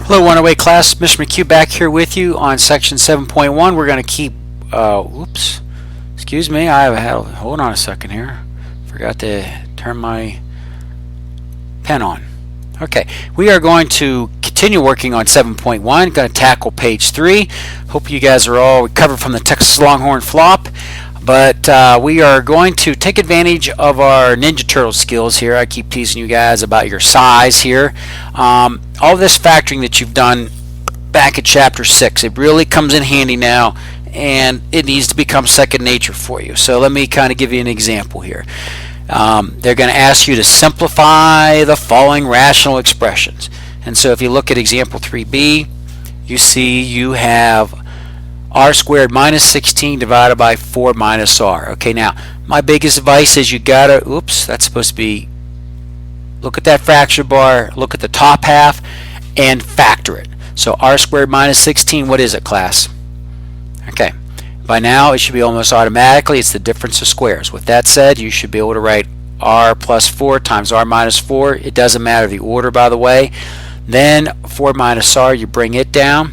Hello, One-Away class. Mr. McHugh back here with you on section 7.1. We're going to keep, oops, excuse me, hold on a second here. Forgot to turn my pen on. Okay, we are going to continue working on 7.1. Going to tackle page 3. Hope you guys are all recovered from the Texas Longhorn flop. But we are going to take advantage of our Ninja Turtle skills here. I keep teasing you guys about your size here. All this factoring that you've done back at chapter 6, it really comes in handy now, and it needs to become second nature for you. So let me kind of give you an example here. They're going to ask you to simplify the following rational expressions. And so if you look at example 3b, you see you have r squared minus 16 divided by 4 minus r. Okay, now my biggest advice is you gotta, oops, that's supposed to be, look at that fraction bar, look at the top half, and factor it. So r squared minus 16, what is it, class? Okay, by now it should be almost automatically, it's the difference of squares. With that said, you should be able to write r plus 4 times r minus 4. It doesn't matter the order, by the way. Then 4 minus r, you bring it down.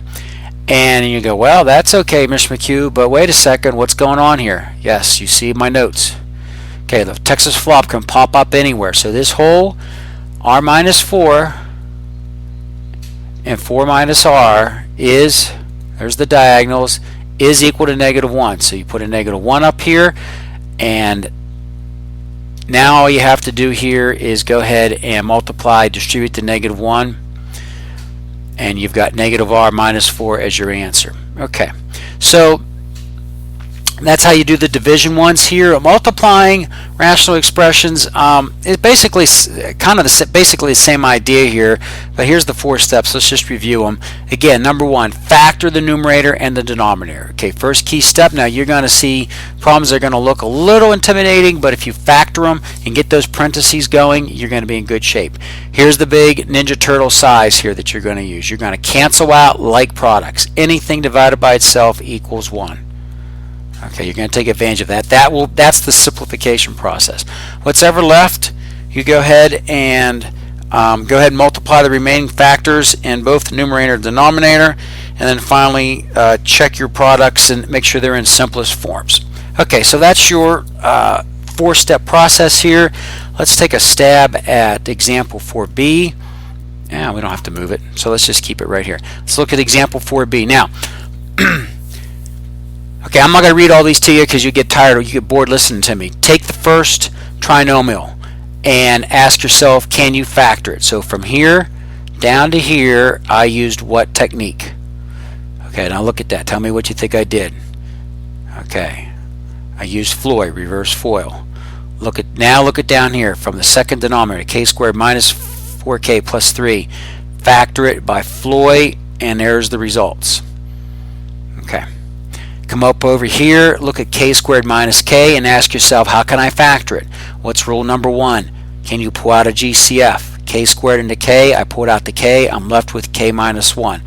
And you go, well, that's okay, Mr. McHugh, but wait a second, what's going on here? Yes, you see my notes. Okay, the Texas flop can pop up anywhere. So this whole r minus 4 and 4 minus r is, there's the diagonals, is equal to negative 1. So you put a negative 1 up here, and now all you have to do here is go ahead and multiply, distribute the negative 1. And you've got negative r minus 4 as your answer. Okay, so that's how you do the division ones here. Multiplying rational expressions is basically kind of basically the same idea here, but here's the 4 steps. Let's just review them. Again, number 1, factor the numerator and the denominator. Okay, first key step. Now you're going to see problems that are going to look a little intimidating, but if you factor them and get those parentheses going, you're going to be in good shape. Here's the big Ninja Turtle size here that you're going to use. You're going to cancel out like products. Anything divided by itself equals 1. Okay, you're going to take advantage of that. That's the simplification process. What's ever left, you go ahead and multiply the remaining factors in both the numerator and denominator, and then finally check your products and make sure they're in simplest forms. Okay, so that's your 4-step process here. Let's take a stab at example 4b. Yeah, we don't have to move it, so let's just keep it right here. Let's look at example 4b. Now, okay, I'm not going to read all these to you because you get tired or you get bored listening to me. Take the first trinomial and ask yourself, can you factor it? So from here down to here, I used what technique? Okay, now look at that. Tell me what you think I did. Okay, I used Floyd, reverse FOIL. Look at down here from the second denominator, k squared minus 4k plus 3. Factor it by Floyd, and there's the results. Okay. Come up over here, look at k squared minus k, and ask yourself, how can I factor it? What's rule number 1? Can you pull out a GCF? K squared into k, I pulled out the k, I'm left with k minus 1.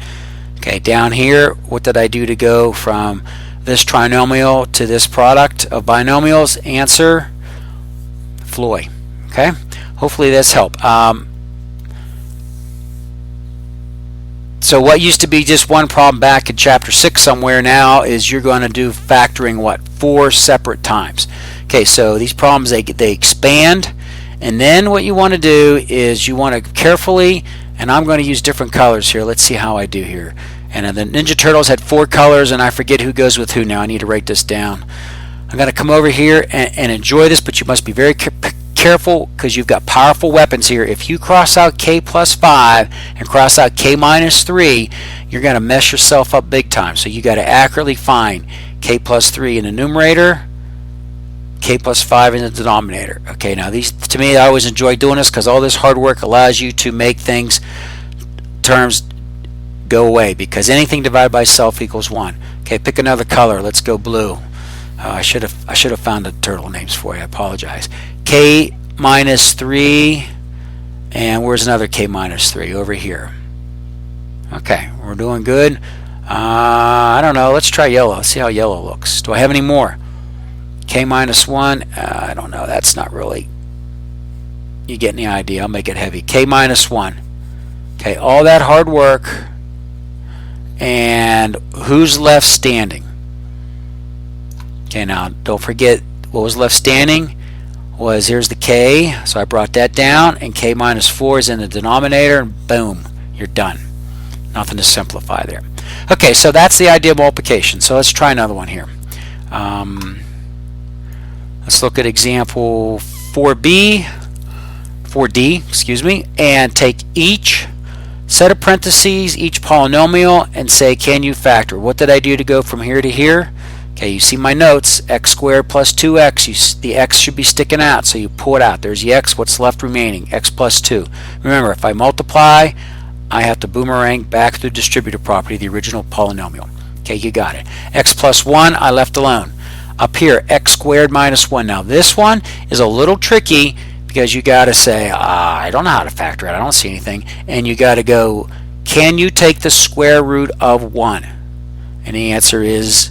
Okay, down here, what did I do to go from this trinomial to this product of binomials? Answer, Floyd. Okay, hopefully this helped. So what used to be just one problem back in chapter 6 somewhere now is you're going to do factoring what? 4 separate times. Okay, so these problems, they expand, and then what you want to do is you want to carefully, and I'm going to use different colors here. Let's see how I do here. And the Ninja Turtles had 4 colors, and I forget who goes with who now. I need to write this down. I'm going to come over here and enjoy this, but you must be very careful because you've got powerful weapons here. If you cross out k plus 5 and cross out k minus 3, you're going to mess yourself up big time. So you got to accurately find k plus 3 in the numerator, k plus 5 in the denominator. Okay, now these, to me, I always enjoy doing this because all this hard work allows you to make terms go away, because anything divided by itself equals 1. Okay, pick another color. Let's go blue. I should have found the turtle names for you. I apologize. K minus 3, and where's another k minus 3? Over here. Okay, we're doing good. I don't know. Let's try yellow. Let's see how yellow looks. Do I have any more? K minus 1. I don't know. That's not really. You get the idea. I'll make it heavy. K minus 1. Okay, all that hard work And who's left standing? Okay, now don't forget what was left standing was, here's the k, so I brought that down, and k minus 4 is in the denominator, and boom, you're done. Nothing to simplify there. Okay, so that's the idea of multiplication. So let's try another one here. Let's look at example 4D, excuse me, and take each set of parentheses, each polynomial, and say, can you factor? What did I do to go from here to here? Okay, you see my notes, x squared plus 2x, the x should be sticking out, so you pull it out. There's the x, what's left remaining? X plus 2. Remember, if I multiply, I have to boomerang back through distributive property, the original polynomial. Okay, you got it. X plus 1, I left alone. Up here, x squared minus 1. Now this one is a little tricky because you got to say, I don't know how to factor it, I don't see anything. And you got to go, can you take the square root of 1? And the answer is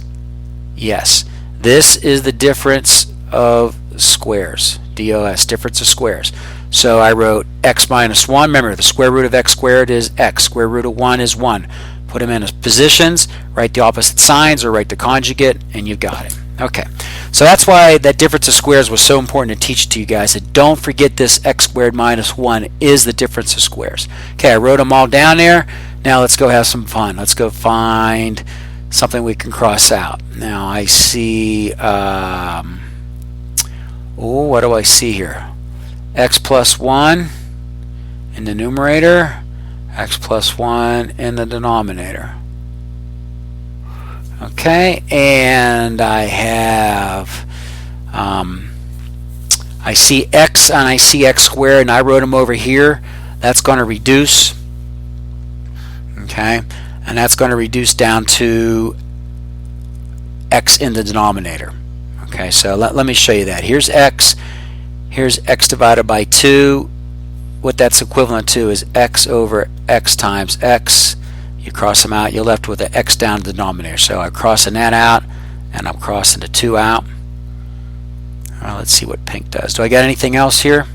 yes. This is the difference of squares. DOS, difference of squares. So I wrote x minus 1. Remember, the square root of x squared is x. Square root of 1 is 1. Put them in as positions, write the opposite signs, or write the conjugate, and you've got it. Okay, so that's why that difference of squares was so important to teach to you guys. And don't forget this x squared minus 1 is the difference of squares. Okay, I wrote them all down there. Now let's go have some fun. Let's go find something we can cross out. Now I see, what do I see here? X plus 1 in the numerator, x plus 1 in the denominator. Okay, and I have, I see x and I see x squared, and I wrote them over here. That's going to reduce, okay, and that's going to reduce down to x in the denominator. Okay, so let me show you that. Here's x divided by 2. What that's equivalent to is x over x times x. You cross them out, you're left with an x down in the denominator. So I'm crossing that out, and I'm crossing the 2 out. Let's see what pink does. Do I got anything else here?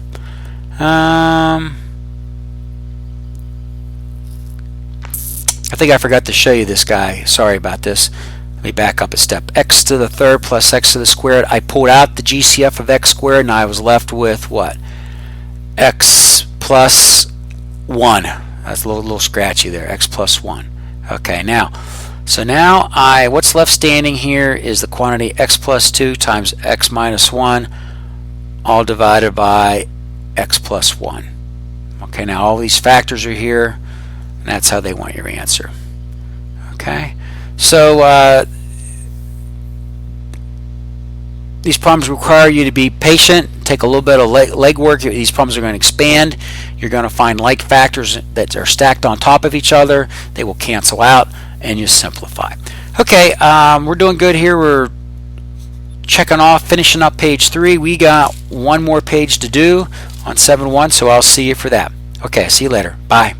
I think I forgot to show you this guy. Sorry about this. Let me back up a step. X to the third plus x to the squared. I pulled out the GCF of x squared, and I was left with what? X plus 1. That's a little scratchy there. X plus 1. Okay, now, so now what's left standing here is the quantity x plus 2 times x minus 1, all divided by x plus 1. Okay, now all these factors are here, and that's how they want your answer. Okay, so these problems require you to be patient, take a little bit of legwork. These problems are going to expand. You're going to find like factors that are stacked on top of each other. They will cancel out, and you simplify. Okay, we're doing good here. We're checking off, finishing up page 3. We got one more page to do on 7.1, so I'll see you for that. Okay, see you later. Bye.